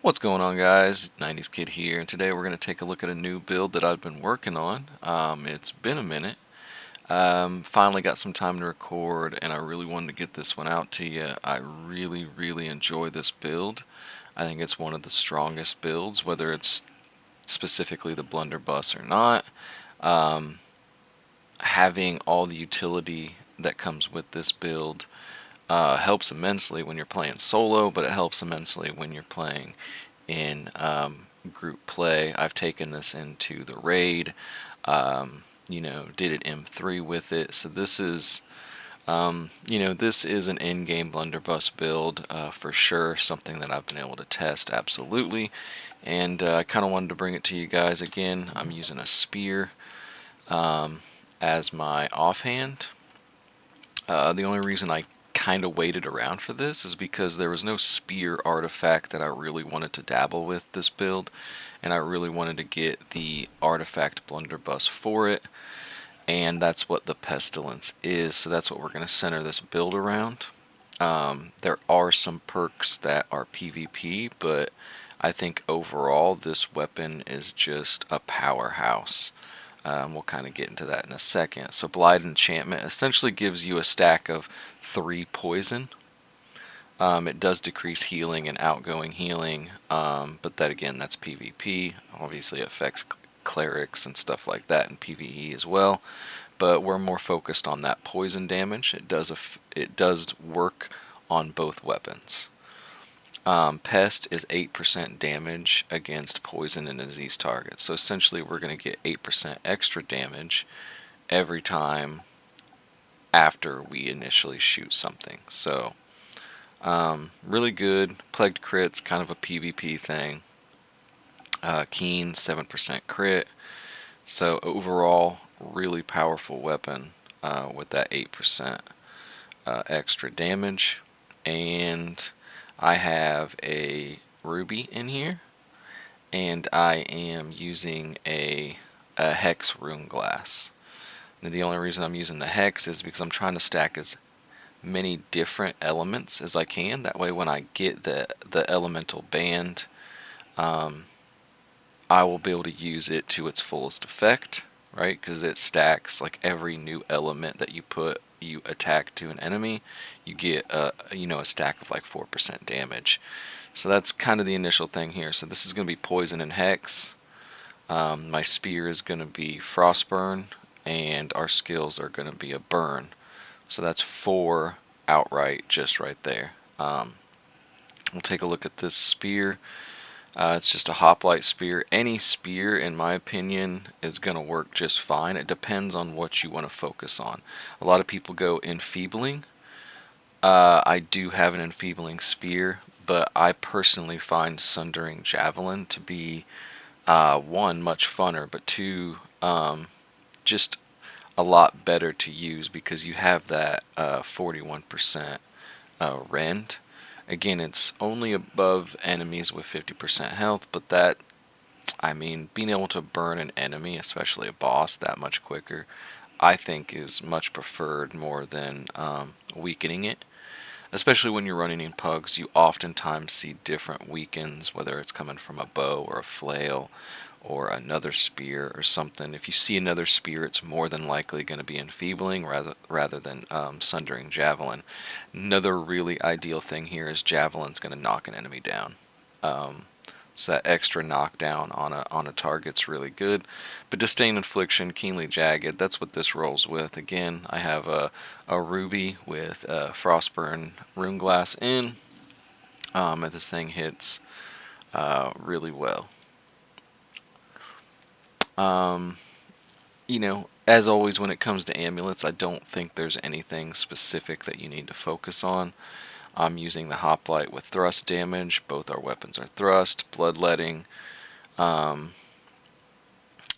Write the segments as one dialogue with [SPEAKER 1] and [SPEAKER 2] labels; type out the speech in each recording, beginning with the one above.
[SPEAKER 1] What's going on, guys? 90s Kid here, and today we're going to take a look at a new build that I've been working on. It's been a minute. Finally got some time to record, and I really wanted to get this one out to you. I really enjoy this build. I think it's one of the strongest builds, whether it's specifically the Blunderbuss or not. Having all the utility that comes with this build helps immensely when you're playing solo, but it helps immensely when you're playing in group play. I've taken this into the raid, did it M3 with it. So this is, this is an in-game blunderbuss build for sure, something that I've been able to test absolutely. And I kind of wanted to bring it to you guys again. I'm using a spear as my offhand. The only reason I kind of waited around for this is because there was no spear artifact that I really wanted to dabble with this build, and I really wanted to get the artifact blunderbuss for it, and that's what the Pestilence is, so that's what we're going to center this build around. There are some perks that are PvP, but I think overall this weapon is just a powerhouse. We'll kind of get into that in a second. So Blight Enchantment essentially gives you a stack of 3 poison. It does decrease healing and outgoing healing, but that again, that's PvP. Obviously affects clerics and stuff like that in PvE as well. But we're more focused on that poison damage. It does work on both weapons. Pest is 8% damage against poison and disease targets. So essentially we're going to get 8% extra damage every time after we initially shoot something. So really good. Plagued Crit's kind of a PvP thing. Keen, 7% crit. So overall, really powerful weapon with that 8% extra damage. And I have a ruby in here, and I am using a hex rune glass. And the only reason I'm using the hex is because I'm trying to stack as many different elements as I can. That way when I get the elemental band, I will be able to use it to its fullest effect, right? Because it stacks like every new element that you attack to an enemy, you get a stack of like 4% damage. So that's kind of the initial thing here. So this is going to be poison and hex. My spear is going to be frostburn, and our skills are going to be a burn. So that's 4 outright just right there. We'll take a look at this spear. It's just a hoplite spear. Any spear, in my opinion, is going to work just fine. It depends on what you want to focus on. A lot of people go enfeebling. I do have an enfeebling spear, but I personally find Sundering Javelin to be, one, much funner, but two, just a lot better to use because you have that 41% rend. Again, it's only above enemies with 50% health, but that, I mean, being able to burn an enemy, especially a boss, that much quicker, I think is much preferred more than weakening it. Especially when you're running in pugs, you oftentimes see different weakens, whether it's coming from a bow or a flail or another spear or something. If you see another spear, it's more than likely going to be enfeebling rather than sundering javelin. Another really ideal thing here is javelin's going to knock an enemy down. So that extra knockdown on a target's really good. But Disdain Infliction, Keenly Jagged, that's what this rolls with. Again, I have a ruby with Frostburn Rune Glass in. And this thing hits really well. As always when it comes to amulets, I don't think there's anything specific that you need to focus on. I'm using the hoplite with thrust damage. Both our weapons are thrust, bloodletting,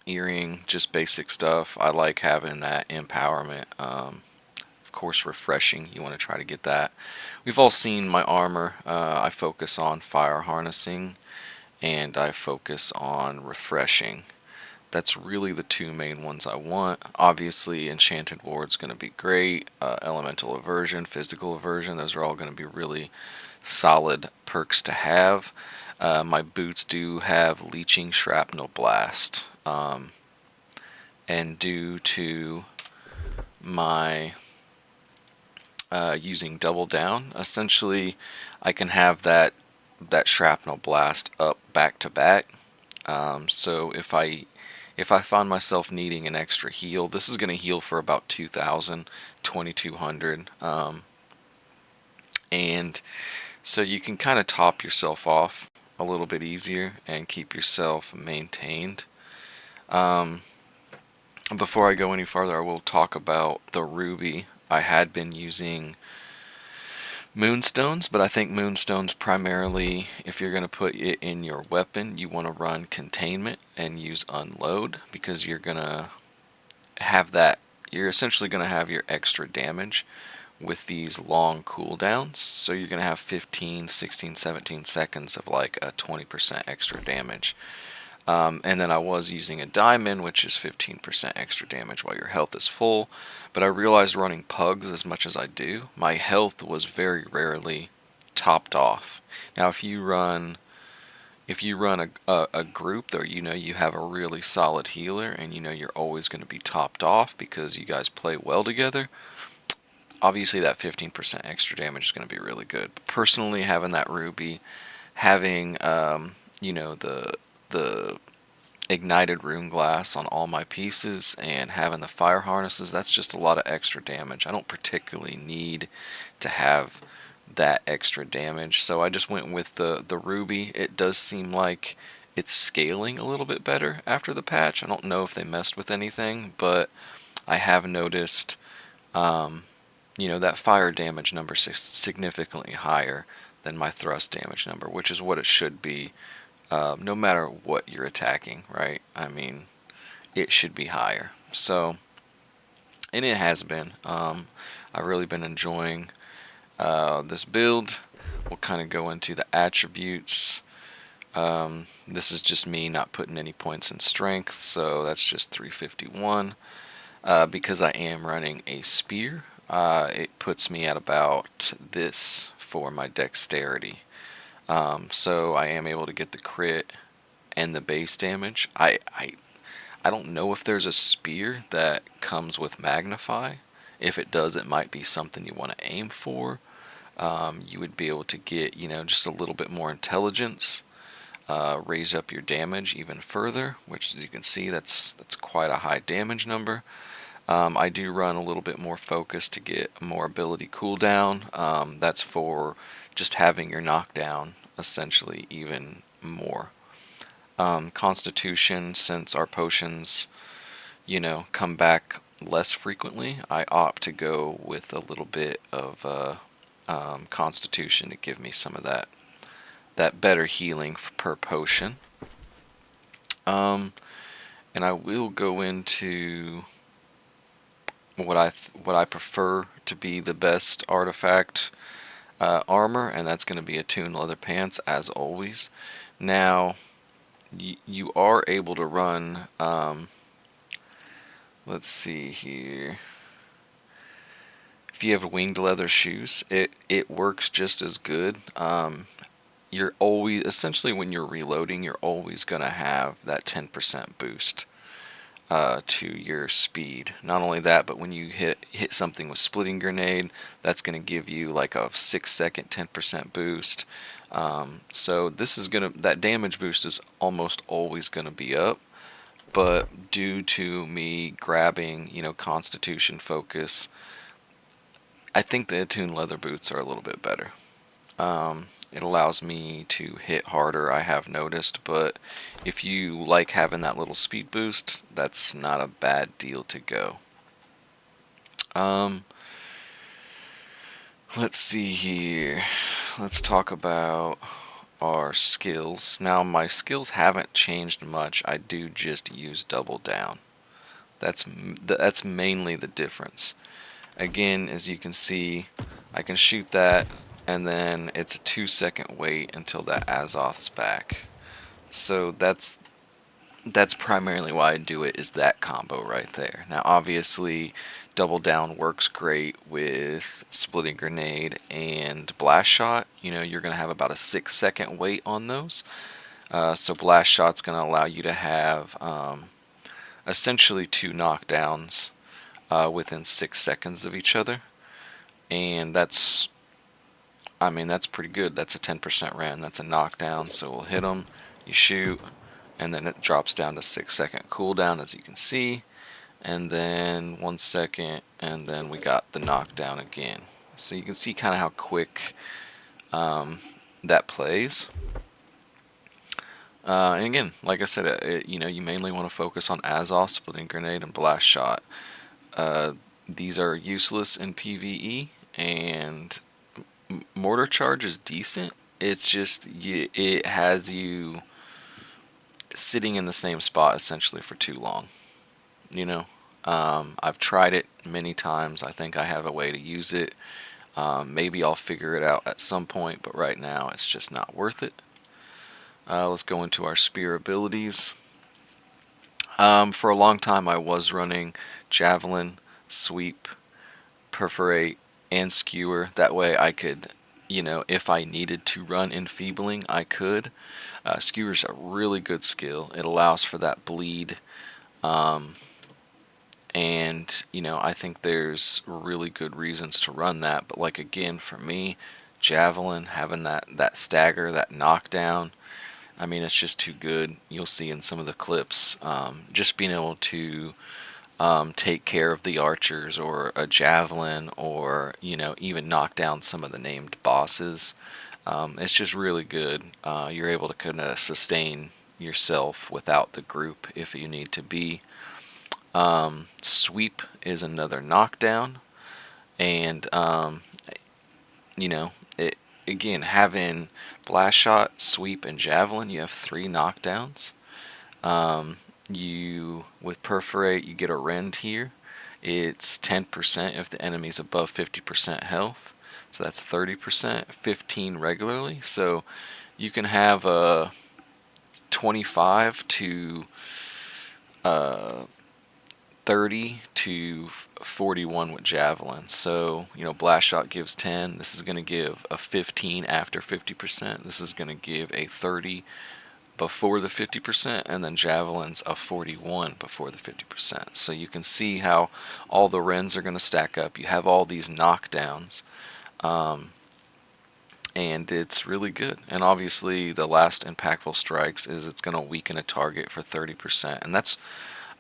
[SPEAKER 1] earring, just basic stuff. I like having that empowerment. Of course, refreshing. You want to try to get that. We've all seen my armor. I focus on fire harnessing, and I focus on refreshing. That's really the 2 main ones I want. Obviously, Enchanted Ward's going to be great. Elemental Aversion, Physical Aversion, those are all going to be really solid perks to have. My boots do have leeching shrapnel blast, and due to my using double down, essentially I can have that shrapnel blast up back to back. So if I find myself needing an extra heal, this is going to heal for about 2,000, 2,200, and so you can kind of top yourself off a little bit easier and keep yourself maintained. Before I go any farther, I will talk about the ruby. I had been using moonstones, but I think moonstones primarily, if you're going to put it in your weapon, you want to run containment and use unload, because you're going to have that, you're essentially going to have your extra damage with these long cooldowns. So you're going to have 15, 16, 17 seconds of like a 20% extra damage. And then I was using a diamond, which is 15% extra damage while your health is full. But I realized running pugs as much as I do, my health was very rarely topped off. Now, if you run a group that you have a really solid healer and you're always going to be topped off because you guys play well together, obviously that 15% extra damage is going to be really good. But personally, having that ruby, having the ignited rune glass on all my pieces and having the fire harnesses, that's just a lot of extra damage. I don't particularly need to have that extra damage, so I just went with the ruby. It does seem like it's scaling a little bit better after the patch. I don't know if they messed with anything, but I have noticed that fire damage number is significantly higher than my thrust damage number, which is what it should be, no matter what you're attacking, right? I mean, it should be higher. So, and it has been. I've really been enjoying this build. We'll kind of go into the attributes. This is just me not putting any points in strength, so that's just 351. Because I am running a spear, it puts me at about this for my dexterity. So I am able to get the crit and the base damage. I don't know if there's a spear that comes with magnify. If it does, it might be something you want to aim for. You would be able to get, just a little bit more intelligence, raise up your damage even further, which, as you can see, that's quite a high damage number. I do run a little bit more focus to get more ability cooldown. That's for just having your knockdown essentially even more. Constitution, since our potions, come back less frequently, I opt to go with a little bit of Constitution to give me some of that better healing per potion. And I will go into what I prefer to be the best artifact armor, and that's going to be attuned leather pants, as always. Now, you are able to run, let's see here, if you have winged leather shoes, it works just as good. You're always, essentially when you're reloading, you're always going to have that 10% boost to your speed. Not only that, but when you hit something with splitting grenade, that's going to give you like a 6-second 10% boost. So this is that damage boost is almost always gonna be up, but due to me grabbing, Constitution focus, I think the attuned leather boots are a little bit better. It allows me to hit harder, I have noticed, but if you like having that little speed boost, that's not a bad deal to go. Let's see here. Let's talk about our skills. Now, my skills haven't changed much. I do just use double down. That's mainly the difference. Again, as you can see, I can shoot that, and then it's a 2-second wait until that Azoth's back. So that's that's primarily why I do it, is that combo right there. Now, obviously, double down works great with splitting grenade and blast shot. You know, you're going to have about a 6 second wait on those. So blast shot's going to allow you to have essentially two knockdowns within 6 seconds of each other, and I mean, that's pretty good. That's a 10% rend. That's a knockdown. So we'll hit them, you shoot, and then it drops down to 6 second cooldown, as you can see, and then 1 second, and then we got the knockdown again. So you can see kind of how quick that plays. And again, like I said, you know, you mainly want to focus on Azov, splitting grenade, and blast shot. These are useless in PvE, and mortar charge is decent. It's just it has you sitting in the same spot essentially for too long. You know, I've tried it many times. I think I have a way to use it. Maybe I'll figure it out at some point, but right now it's just not worth it. Let's go into our spear abilities. For a long time, I was running javelin, sweep, perforate, and skewer. That way I could, you know, if I needed to run enfeebling, I could. Skewer's a really good skill. It allows for that bleed. And, you know, I think there's really good reasons to run that. But, like, again, for me, javelin, having that stagger, that knockdown, I mean, it's just too good. You'll see in some of the clips, just being able to take care of the archers or a javelin, or, you know, even knock down some of the named bosses. It's just really good. You're able to kind of sustain yourself without the group if you need to be. Sweep is another knockdown, and you know, it again, having blast shot, sweep, and javelin, you have 3 knockdowns. You with perforate, you get a rend here. It's 10% if the enemy's above 50% health, so that's 30%. 15 regularly, so you can have a 25 to 30 to 41 with javelin. So, you know, blast shot gives 10. This is going to give a 15 after 50%. This is going to give a 30 before the 50%, and then javelin's a 41 before the 50%. So you can see how all the rends are going to stack up. You have all these knockdowns, and it's really good. And obviously the last impactful strikes is it's going to weaken a target for 30%, and that's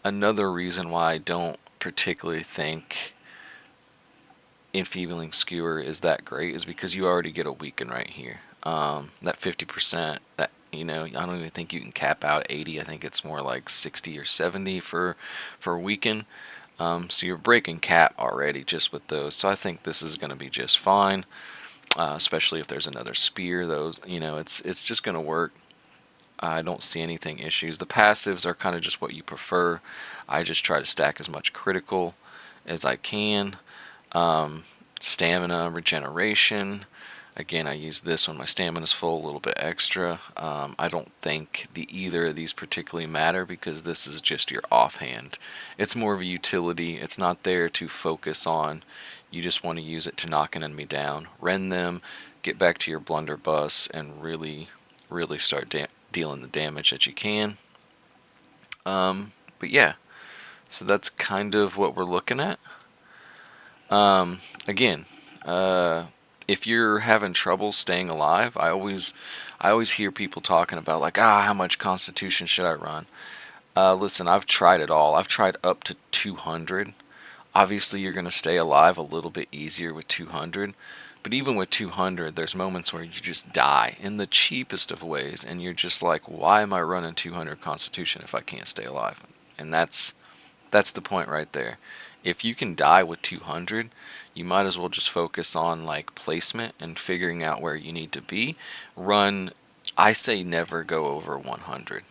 [SPEAKER 1] another reason why I don't particularly think enfeebling skewer is that great, is because you already get a weaken right here. That 50%, that, you know, I don't even think you can cap out 80. I think it's more like 60 or 70 for weaken. So you're breaking cap already just with those. So I think this is going to be just fine, especially if there's another spear. Those, you know, it's just going to work. I don't see anything issues. The passives are kind of just what you prefer. I just try to stack as much critical as I can. Stamina, regeneration. Again, I use this when my stamina's full, a little bit extra. I don't think either of these particularly matter, because this is just your offhand. It's more of a utility. It's not there to focus on. You just want to use it to knock an enemy down, rend them, get back to your blunderbuss, and really, really start dealing the damage that you can. But yeah, so that's kind of what we're looking at. Again, if you're having trouble staying alive, I always hear people talking about, like, how much Constitution should I run? Listen, I've tried it all. I've tried up to 200. Obviously, you're going to stay alive a little bit easier with 200. But even with 200, there's moments where you just die in the cheapest of ways, and you're just like, why am I running 200 Constitution if I can't stay alive? And that's the point right there. If you can die with 200, you might as well just focus on, like, placement and figuring out where you need to be. I say never go over 100.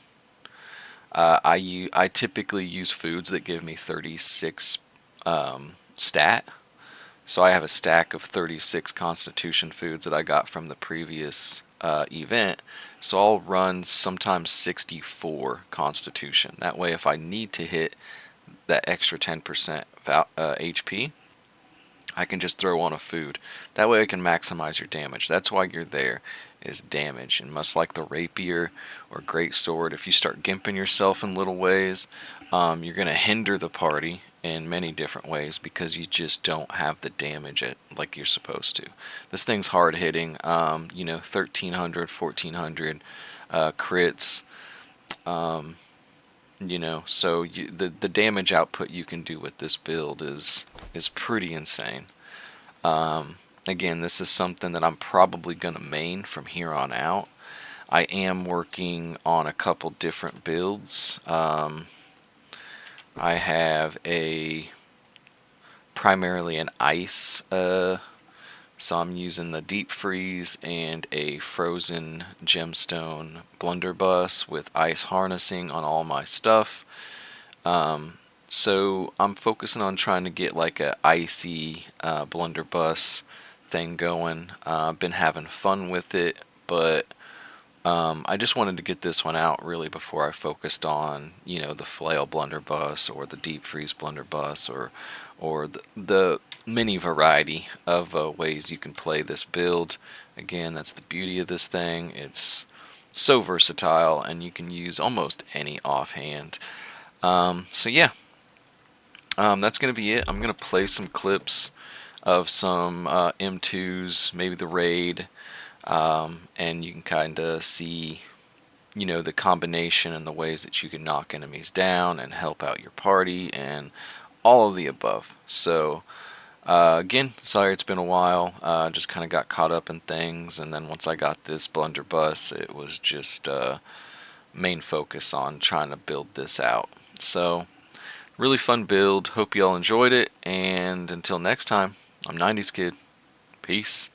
[SPEAKER 1] I typically use foods that give me 36 stat. So I have a stack of 36 Constitution foods that I got from the previous event, so I'll run sometimes 64 Constitution. That way, if I need to hit that extra 10% HP, I can just throw on a food. That way I can maximize your damage. That's why you're there, is damage. And much like the rapier or great sword, if you start gimping yourself in little ways, you're going to hinder the party in many different ways because you just don't have the damage like you're supposed to. This thing's hard hitting, 1300, 1400 crits. So the damage output you can do with this build is pretty insane. Again, this is something that I'm probably going to main from here on out. I am working on a couple different builds. I have primarily an ice, so I'm using the deep freeze and a frozen gemstone blunderbuss with ice harnessing on all my stuff. So I'm focusing on trying to get like a icy blunderbuss thing going. I've been having fun with it, but I just wanted to get this one out really before I focused on, the flail blunderbuss or the deep freeze blunderbuss or the many variety of ways you can play this build. Again, that's the beauty of this thing. It's so versatile, and you can use almost any offhand. So yeah, that's going to be it. I'm going to play some clips of some M2s, maybe the raid, and you can kind of see, the combination and the ways that you can knock enemies down and help out your party and all of the above. So again, sorry it's been a while. Just kind of got caught up in things, and then once I got this blunderbuss, it was just main focus on trying to build this out. So really fun build. Hope you all enjoyed it, and until next time, I'm 90s Kid. Peace.